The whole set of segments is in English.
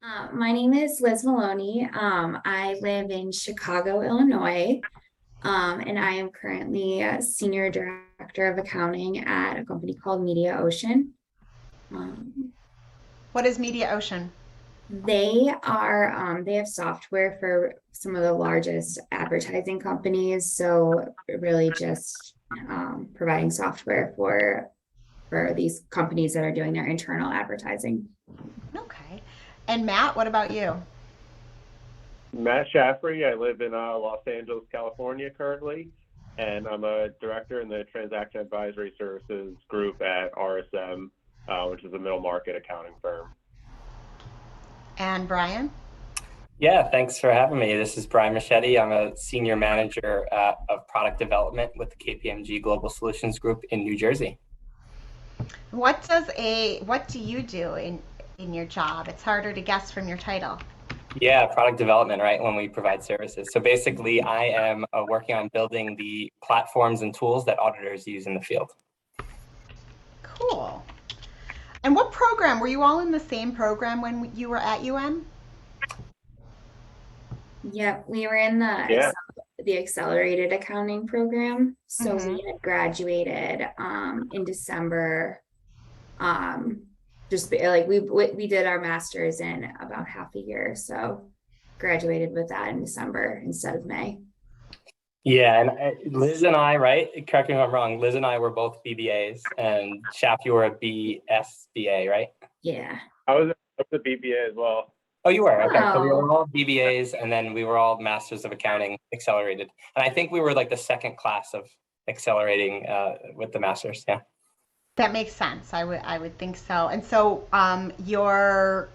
My name is Liz Maloney. I live in Chicago, Illinois, and I am currently a senior director of accounting at a company called Media Ocean. Um, What is Media Ocean? they have software for some of the largest advertising companies. So really just providing software for these companies that are doing their internal advertising. Okay. And Matt, what about you? Matt Shaffrey. I live in Los Angeles, California currently, and I'm a director in the Transaction Advisory Services group at RSM, which is a middle market accounting firm. And Brian? Yeah, thanks for having me. This is Brian Machete. I'm a senior manager of product development with the KPMG Global Solutions Group in New Jersey. What do you do in your job? It's harder to guess from your title. Yeah, product development, right, when we provide services. So basically, I am working on building the platforms and tools that auditors use in the field. Cool. And what program? Were you all in the same program when you were at UM? Yep, we were in Yeah, the accelerated accounting program. So Mm-hmm. we had graduated in December. Um like we did our masters in about half a year. So graduated with that in December instead of May. Yeah, and Liz and I, right? Correct me if I'm wrong. Liz and I were both BBAs, and Shaf, you were a BSBA, right? Yeah. I was a BBA as well. Oh, you were? Okay. So we Oh, were all BBAs and then we were all Masters of Accounting accelerated. And I think we were like the second class of accelerating with the Masters. Yeah. That makes sense. I would think so. And so your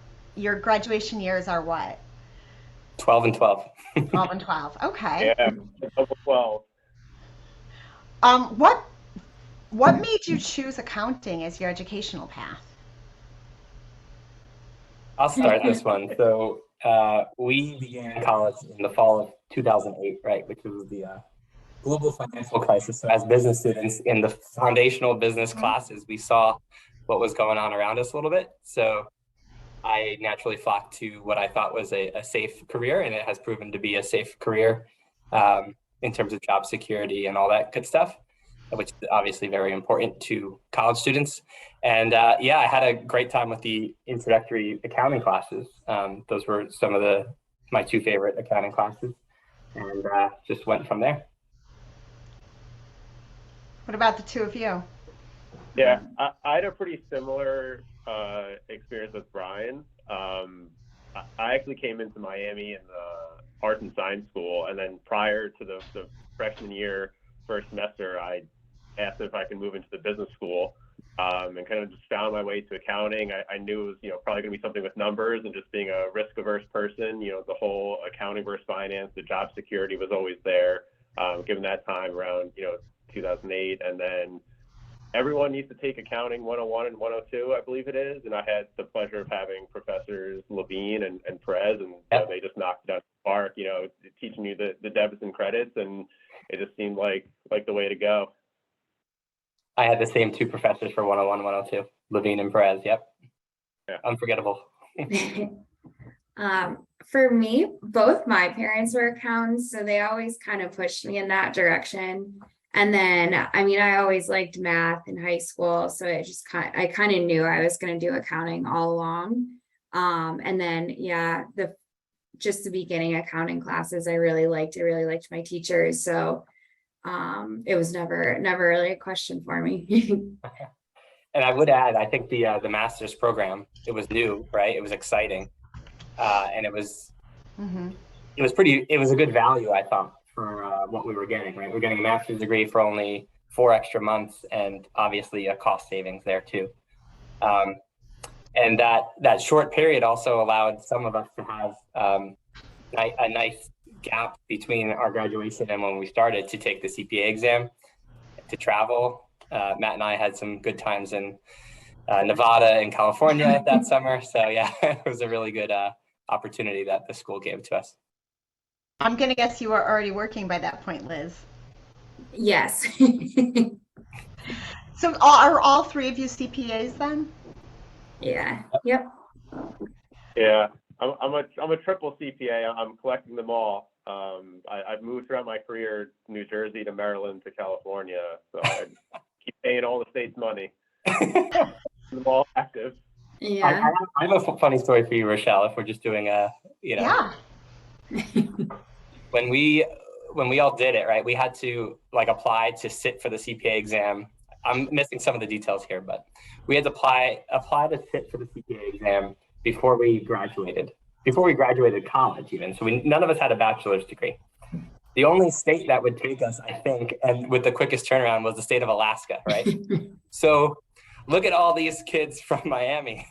graduation years are what? 12 and 12. 12 and 12. Okay. Yeah, double 12. What made you choose accounting as your educational path? I'll start this one. So we began college in the fall of 2008, right? Which was the global financial crisis. So as business students in the foundational business classes, we saw what was going on around us a little bit. So I naturally flocked to what I thought was a safe career, and it has proven to be a safe career in terms of job security and all that good stuff, which is obviously very important to college students. And yeah, I had a great time with the introductory accounting classes. Those were some of my two favorite accounting classes, and just went from there. What about the two of you? Yeah, I had a pretty similar experience with Brian. I actually came into Miami in the art and science school, and then prior to the freshman year, first semester, I asked if I could move into the business school, and kind of just found my way to accounting. I knew it was probably going to be something with numbers, and just being a risk averse person, the whole accounting versus finance, the job security was always there. Given that time around 2008, and then everyone needs to take accounting 101 and 102, I believe it is. And I had the pleasure of having professors Levine and Perez, and Yep. they just knocked it out of the park, teaching you the debits and credits. And it just seemed like the way to go. I had the same two professors for 101, 102, Levine and Perez. Yep. Yeah. Unforgettable. for me, both my parents were accountants, so they always kind of pushed me in that direction. And then, I mean, I always liked math in high school, so I kind of knew I was going to do accounting all along. And then, yeah, just the beginning accounting classes, I really liked. I really liked my teachers, so it was never really a question for me. And I would add, I think the master's program, it was new, right? It was exciting, and it was Mm-hmm. it was a good value, I thought, for what we were getting. Right, we're getting a master's degree for only 4 extra months, and obviously a cost savings there too. Um, and that short period also allowed some of us to have a nice gap between our graduation and when we started to take the CPA exam, to travel. Matt and I had some good times in Nevada and California that summer. So yeah, it was a really good opportunity that the school gave to us. I'm gonna guess you were already working by that point, Liz. Yes. So are all three of you CPAs then? Yeah. Yep. Yeah, I'm a triple CPA. I'm collecting them all. I've moved throughout my career, New Jersey to Maryland to California, so I keep paying all the state's money. I'm all active. Yeah. I have a funny story for you, Rochelle, if we're just doing Yeah. when we all did it, right, we had to like apply to sit for the CPA exam. I'm missing some of the details here, but we had to apply to sit for the CPA exam before we graduated college even. So none of us had a bachelor's degree. The only state that would take us, I think, and with the quickest turnaround was the state of Alaska, right? So look at all these kids from Miami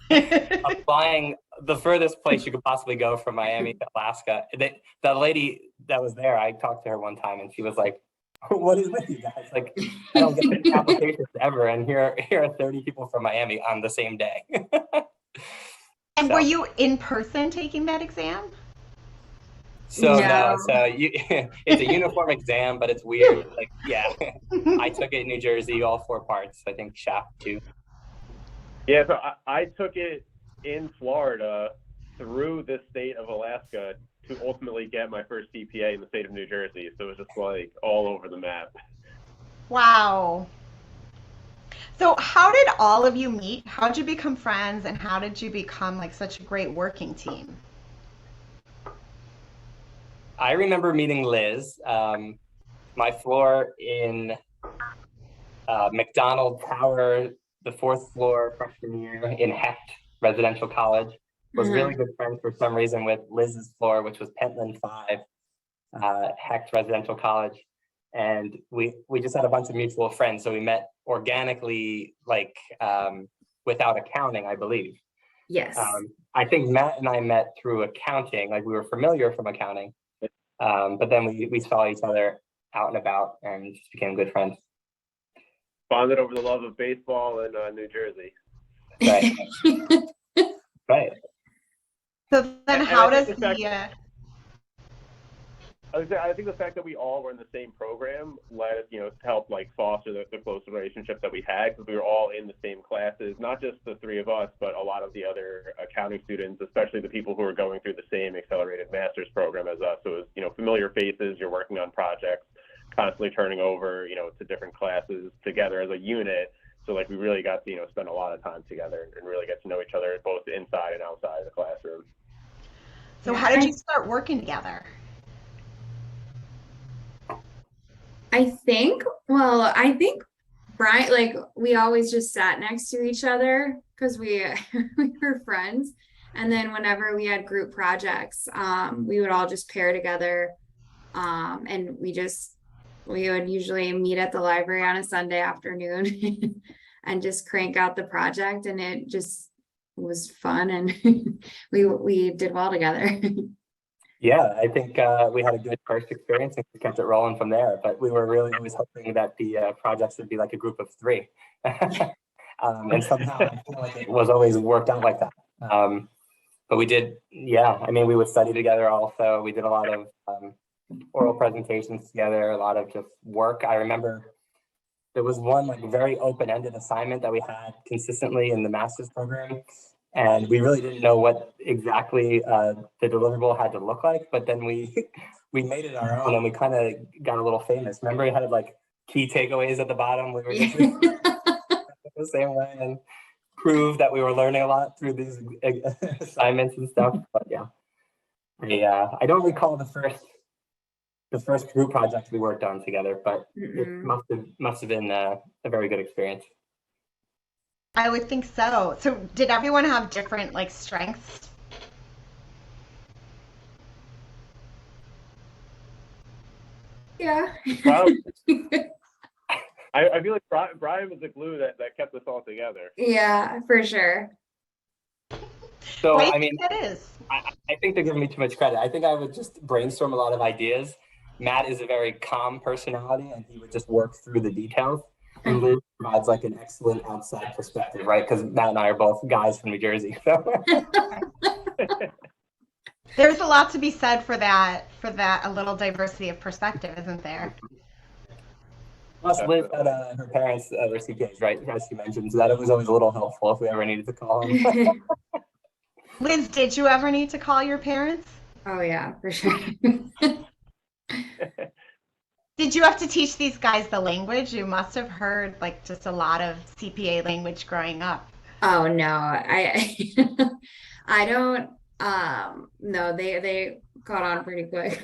applying the furthest place you could possibly go from Miami to Alaska. The lady that was there, I talked to her one time and she was like, what is with you guys? Like, I don't get any applications ever. And here are 30 people from Miami on the same day. And were you in person taking that exam? So No. it's a uniform exam, but it's weird. Like, yeah, I took it in New Jersey, all 4 parts. I think Shaq too. Yeah, so I took it in Florida through the state of Alaska to ultimately get my first CPA in the state of New Jersey. So it was just like all over the map. Wow. So how did all of you meet? How did you become friends, and how did you become like such a great working team? I remember meeting Liz. My floor in McDonald Tower, the 4th floor freshman year in Hecht Residential College, was really good friends for some reason with Liz's floor, which was Pentland 5, Hecht Residential College. And we just had a bunch of mutual friends. So we met organically, like without accounting, I believe. Yes. I think Matt and I met through accounting, like we were familiar from accounting. But then we saw each other out and about and just became good friends. Bonded over the love of baseball in New Jersey. Right. Right. So then how does I think the fact that we all were in the same program led us, to help like foster the close relationship that we had, because we were all in the same classes, not just the 3 of us, but a lot of the other accounting students, especially the people who were going through the same accelerated master's program as us. So it was, familiar faces, you're working on projects, constantly turning over, to different classes together as a unit. So like we really got to, spend a lot of time together and really get to know each other both inside and outside of the classroom. So how did you start working together? I think Brian, like we always just sat next to each other because we were friends. And then whenever we had group projects, we would all just pair together. And we would usually meet at the library on a Sunday afternoon and just crank out the project, and it just was fun, and we did well together. Yeah, I think we had a good first experience and we kept it rolling from there. But we were really always hoping that the projects would be like a group of 3. And somehow I feel like it was always worked out like that. But we did, we would study together also. We did a lot of oral presentations together, a lot of just work. I remember there was one like very open-ended assignment that we had consistently in the master's program. And we really didn't know what exactly the deliverable had to look like, but then we made it our own and we kind of got a little famous. Remember, we had like key takeaways at the bottom. We were just the same way and proved that we were learning a lot through these assignments and stuff. But yeah, I don't recall the first group project we worked on together, but it must have been a very good experience. I would think so. So did everyone have different like strengths? Yeah. I feel like Brian was the glue that kept us all together. Yeah, for sure. So Why do you think that is? I think they're giving me too much credit. I think I would just brainstorm a lot of ideas. Matt is a very calm personality and he would just work through the details. And Liz provides like an excellent outside perspective, right? Because Matt and I are both guys from New Jersey. So. There's a lot to be said for that, a little diversity of perspective, isn't there? Plus, Liz had her parents were CPAs, right? As she mentioned, so that was always a little helpful if we ever needed to call them. Liz, did you ever need to call your parents? Oh yeah, for sure. Did you have to teach these guys the language? You must have heard like just a lot of CPA language growing up. Oh no, I I don't no, they caught on pretty quick.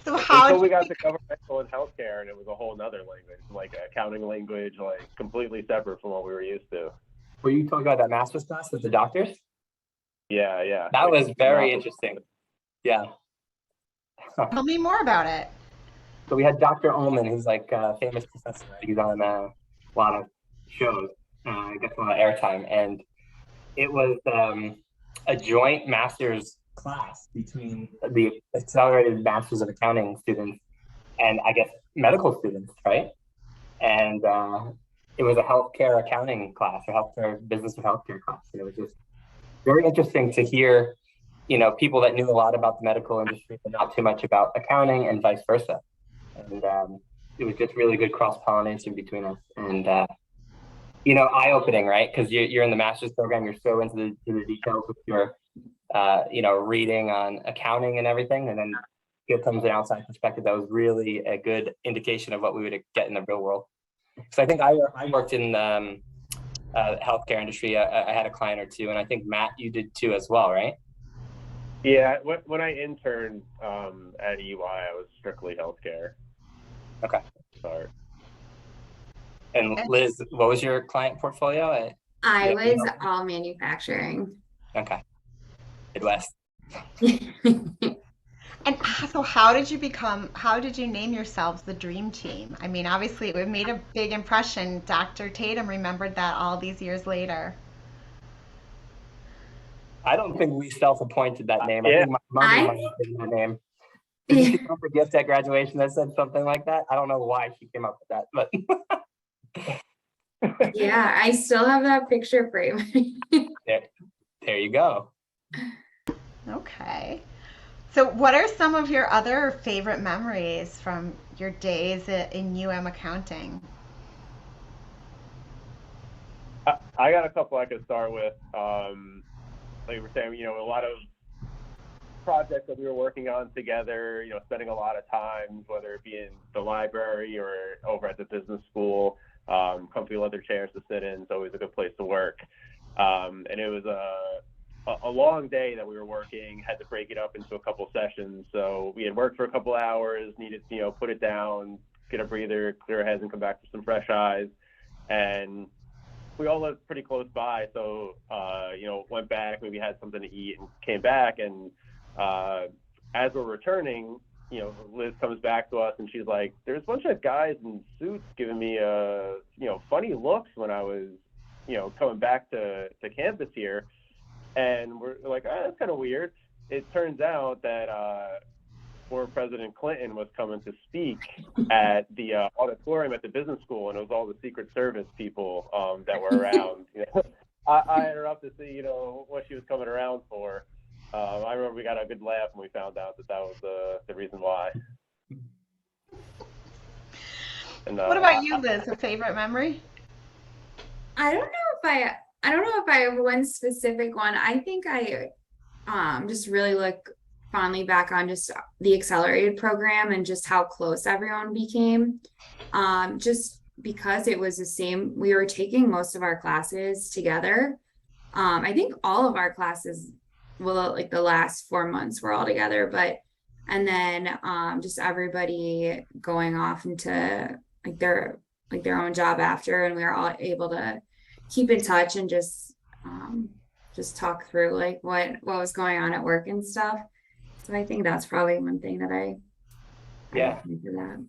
So how Until did we you got to governmental and healthcare, and it was a whole nother language, like accounting language, like completely separate from what we were used to. Were you talking about that master's class with the doctors? Yeah, yeah. That Like, was very math was- interesting. Yeah. tell me more about it? So we had Dr. Ullman, who's like a famous professor. He's on a lot of shows, gets a lot of airtime. And it was a joint master's class between the accelerated masters of accounting students and I guess medical students, right? And it was a healthcare accounting class or healthcare business of healthcare class. And it was just very interesting to hear, people that knew a lot about the medical industry, but not too much about accounting and vice versa. And it was just really good cross pollination between us, and eye opening, right? Because you're in the master's program, you're so into the details with your reading on accounting and everything, and then here comes an outside perspective that was really a good indication of what we would get in the real world. So I think I worked in healthcare industry. I had a client or two, and I think Matt, you did too as well, right? Yeah, when I interned at EY, I was strictly healthcare. Okay. Sorry. And Liz, what was your client portfolio? I was all manufacturing. Okay. Midwest. And so how did you name yourselves the Dream Team? I mean, obviously it made a big impression. Dr. Tatum remembered that all these years later. I don't think we self-appointed that name. Yeah. I think my mother might have given that name. Did she come up with a gift at graduation that said something like that? I don't know why she came up with that, but Yeah, I still have that picture frame. there you go. Okay. So what are some of your other favorite memories from your days in UM accounting? I got a couple I could start with. Like you were saying, a lot of projects that we were working on together, spending a lot of time, whether it be in the library or over at the business school, comfy leather chairs to sit in. It's always a good place to work. And it was a long day that we were working, had to break it up into a couple sessions. So we had worked for a couple hours, needed to, put it down, get a breather, clear our heads and come back for some fresh eyes. And we all lived pretty close by. So, went back, maybe had something to eat and came back. And as we're returning, Liz comes back to us and she's like, there's a bunch of guys in suits giving me, funny looks when I was, coming back to campus here. And we're like, that's kind of weird. It turns out that former President Clinton was coming to speak at the auditorium at the business school, and it was all the Secret Service people that were around. I interrupted to see, what she was coming around for. I remember we got a good laugh when we found out that was the reason why. And, What about you, Liz? A favorite memory? I don't know if I have one specific one. I think I just really look fondly back on just the accelerated program and just how close everyone became. Just because it was the same, we were taking most of our classes together. I think all of our classes, well, like the last 4 months were all together, and then just everybody going off into like their own job after, and we were all able to keep in touch and just talk through like what was going on at work and stuff. So I think that's probably one thing that I think of that.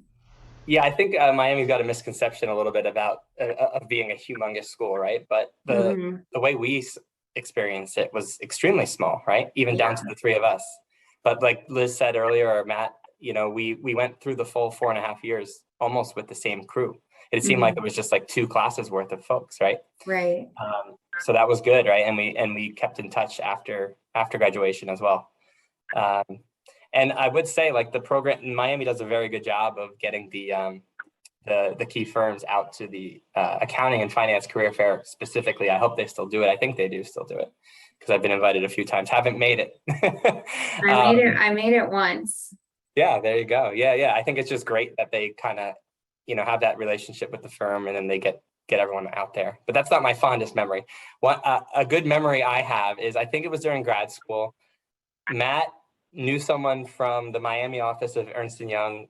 Yeah, I think Miami's got a misconception a little bit about of being a humongous school, right? But the way we experienced it was extremely small, right? Even down to the three of us. But like Liz said earlier, or Matt, we went through the full 4.5 years almost with the same crew. It seemed like it was just like 2 classes worth of folks, right? Right. So that was good, right? And we kept in touch after graduation as well. And I would say like the program in Miami does a very good job of getting the the key firms out to the accounting and finance career fair specifically. I hope they still do it. I think they do still do it because I've been invited a few times. Haven't made it. I made it once. Yeah, there you go. Yeah. I think it's just great that they kind of, have that relationship with the firm, and then they get everyone out there. But that's not my fondest memory. A good memory I have is, I think it was during grad school, Matt knew someone from the Miami office of Ernst & Young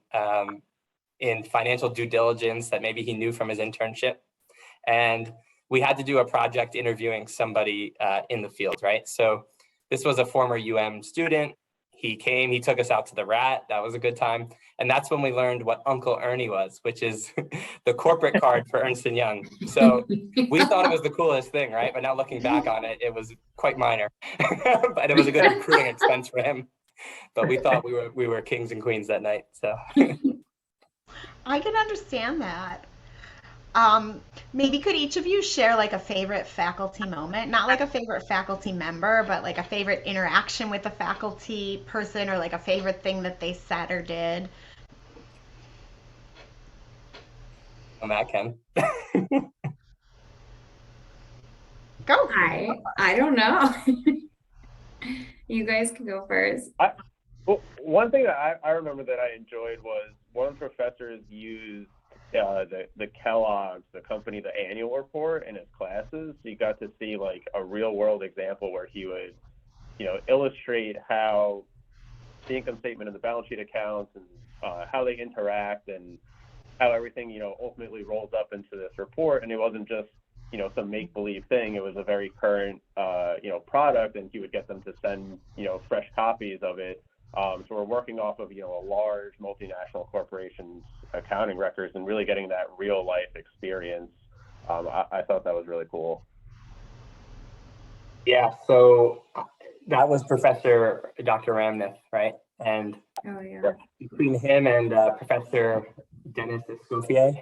in financial due diligence that maybe he knew from his internship. And we had to do a project interviewing somebody in the field, right? So this was a former student. He came, he took us out to the Rat. That was a good time. And that's when we learned what Uncle Ernie was, which is the corporate card for Ernst & Young. So we thought it was the coolest thing, right? But now looking back on it, it was quite minor. But it was a good recruiting expense for him. But we thought we were kings and queens that night. So I can understand that. Maybe could each of you share like a favorite faculty moment? Not like a favorite faculty member, but like a favorite interaction with a faculty person, or like a favorite thing that they said or did. Matt can. Go. I don't know. You guys can go first. Well, one thing that I remember that I enjoyed was one of the professors used the Kellogg's, the company, the annual report in his classes. So you got to see like a real world example where he would, illustrate how the income statement and the balance sheet accounts and how they interact and how everything, ultimately rolls up into this report. And it wasn't just, some make-believe thing. It was a very current, product, and he would get them to send, fresh copies of it. So we're working off of, a large multinational corporation's accounting records and really getting that real life experience. I thought that was really cool. Yeah, so that was Professor Dr. Ramnath, right? And Oh yeah. between him and Professor Dennis Escoffier,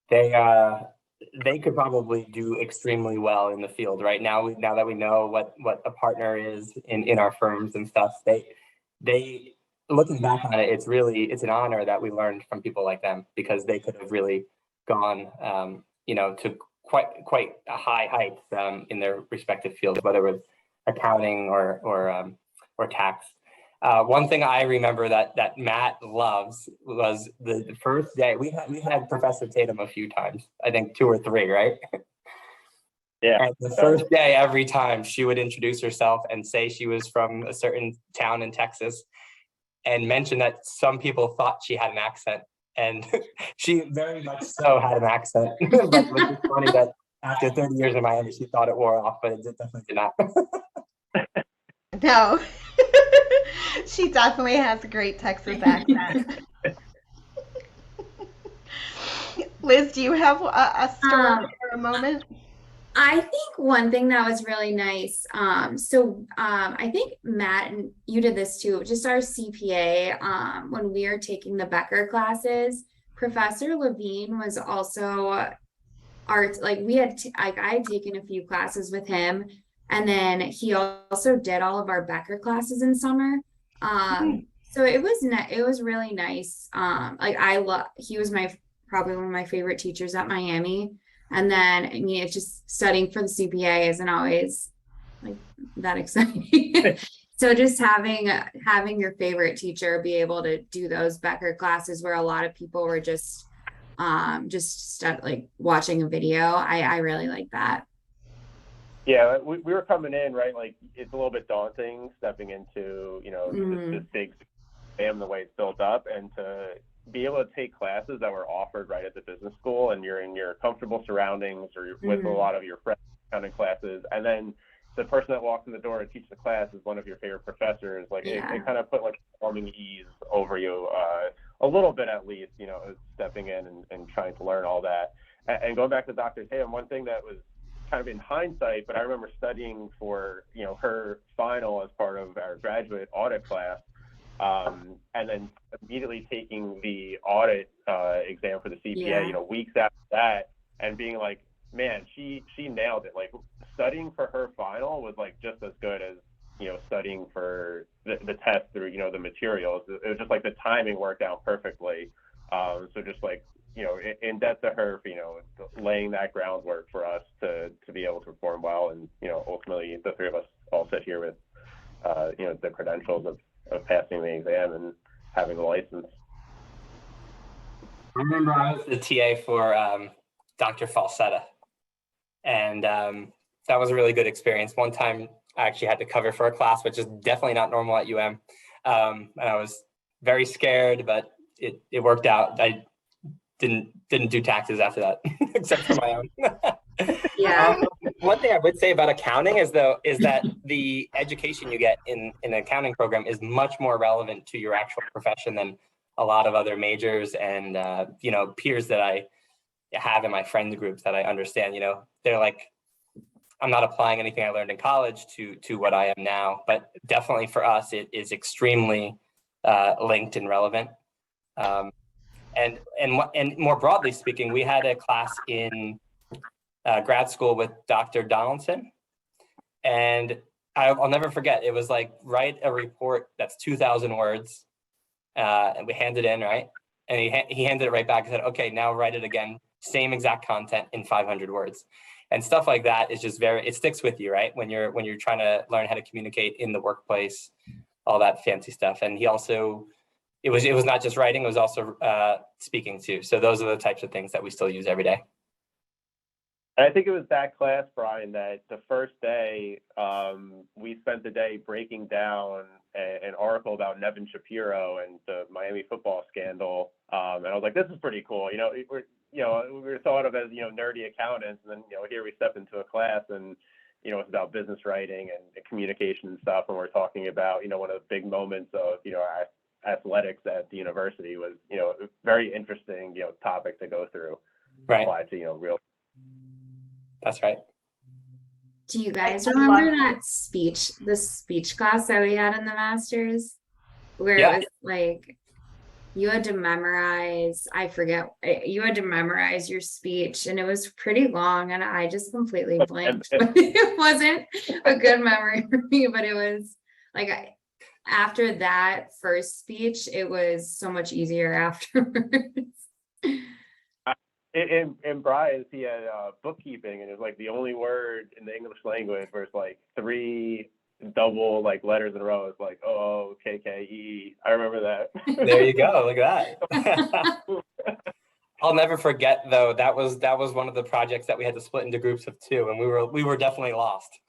they could probably do extremely well in the field right now. Now that we know what a partner is in our firms and stuff, they looking back on it, it's an honor that we learned from people like them, because they could have really gone to quite a high heights in their respective fields, whether it was accounting or tax. One thing I remember that Matt loves was the first day we had Professor Tatum a few times, I think 2 or 3, right? Yeah. And the first day, every time she would introduce herself and say she was from a certain town in Texas, and mention that some people thought she had an accent, and she very much so had an accent. But it was just funny that after 30 years in Miami, she thought it wore off, but it definitely did not. No. She definitely has a great Texas accent. Liz, do you have a story or a moment? I think one thing that was really nice, I think Matt, and you did this too, just our CPA, when we were taking the Becker classes, Professor Levine was also I had taken a few classes with him, and then he also did all of our Becker classes in summer. So it was really nice. He was probably one of my favorite teachers at Miami. And then, I mean, it's just studying for the CPA isn't always like that exciting. So just having your favorite teacher be able to do those Becker classes where a lot of people were just watching a video. I really like that. Yeah, we were coming in, right? Like, it's a little bit daunting stepping into, this big exam, the way it's built up, and to be able to take classes that were offered right at the business school, and you're in your comfortable surroundings, or you're with a lot of your friends accounting classes, and then the person that walks in the door to teach the class is one of your favorite professors. Like, it kind of put like calming ease over you, a little bit at least, stepping in and trying to learn all that. And going back to Dr. Tatum, one thing that was kind of in hindsight, but I remember studying for, her final as part of our graduate audit class, and then immediately taking the audit exam for the CPA, weeks after that, and being like, man, she nailed it. Like, studying for her final was like just as good as, studying for the test through, the materials. It was just like the timing worked out perfectly. So just like, in debt to her, laying that groundwork for us to be able to perform well. And, ultimately the three of us all sit here with, the credentials of passing the exam and having the license. I remember I was the TA for Dr. Falsetta, and that was a really good experience. One time I actually had to cover for a class, which is definitely not normal at UM. And I was very scared, but it worked out. I didn't do taxes after that, except for my own. Yeah. One thing I would say about accounting is that the education you get in an accounting program is much more relevant to your actual profession than a lot of other majors and peers that I have in my friend groups that I understand. They're like, I'm not applying anything I learned in college to what I am now, but definitely for us it is extremely linked and relevant. And more broadly speaking, we had a class in grad school with Dr. Donaldson, and I'll never forget. It was like, write a report that's 2,000 words, and we handed in, right? And he handed it right back and said, okay, now write it again, same exact content in 500 words. And stuff like that is just it sticks with you, right? When you're trying to learn how to communicate in the workplace, all that fancy stuff. And he also, it was not just writing, it was also speaking too. So those are the types of things that we still use every day. And I think it was that class, Brian, that the first day we spent the day breaking down an article about Nevin Shapiro and the Miami football scandal. And I was like, this is pretty cool. We were thought of as, nerdy accountants. And then, here we step into a class and, it's about business writing and communication and stuff. And we're talking about, one of the big moments of, our athletics at the university was, a very interesting, topic to go through. Right. Apply to, real. That's right. Do you guys remember the speech class that we had in the masters? Where it was like, you had to memorize, you had to memorize your speech, and it was pretty long, and I just completely blanked. It wasn't a good memory for me, but it was like, after that first speech, it was so much easier afterwards. In Brian's, he had bookkeeping, and it was like the only word in the English language where it's like 3 double letters in a row. It's like OOKKE. I remember that. There you go. Look at that. I'll never forget though. That was one of the projects that we had to split into groups of 2, and we were definitely lost.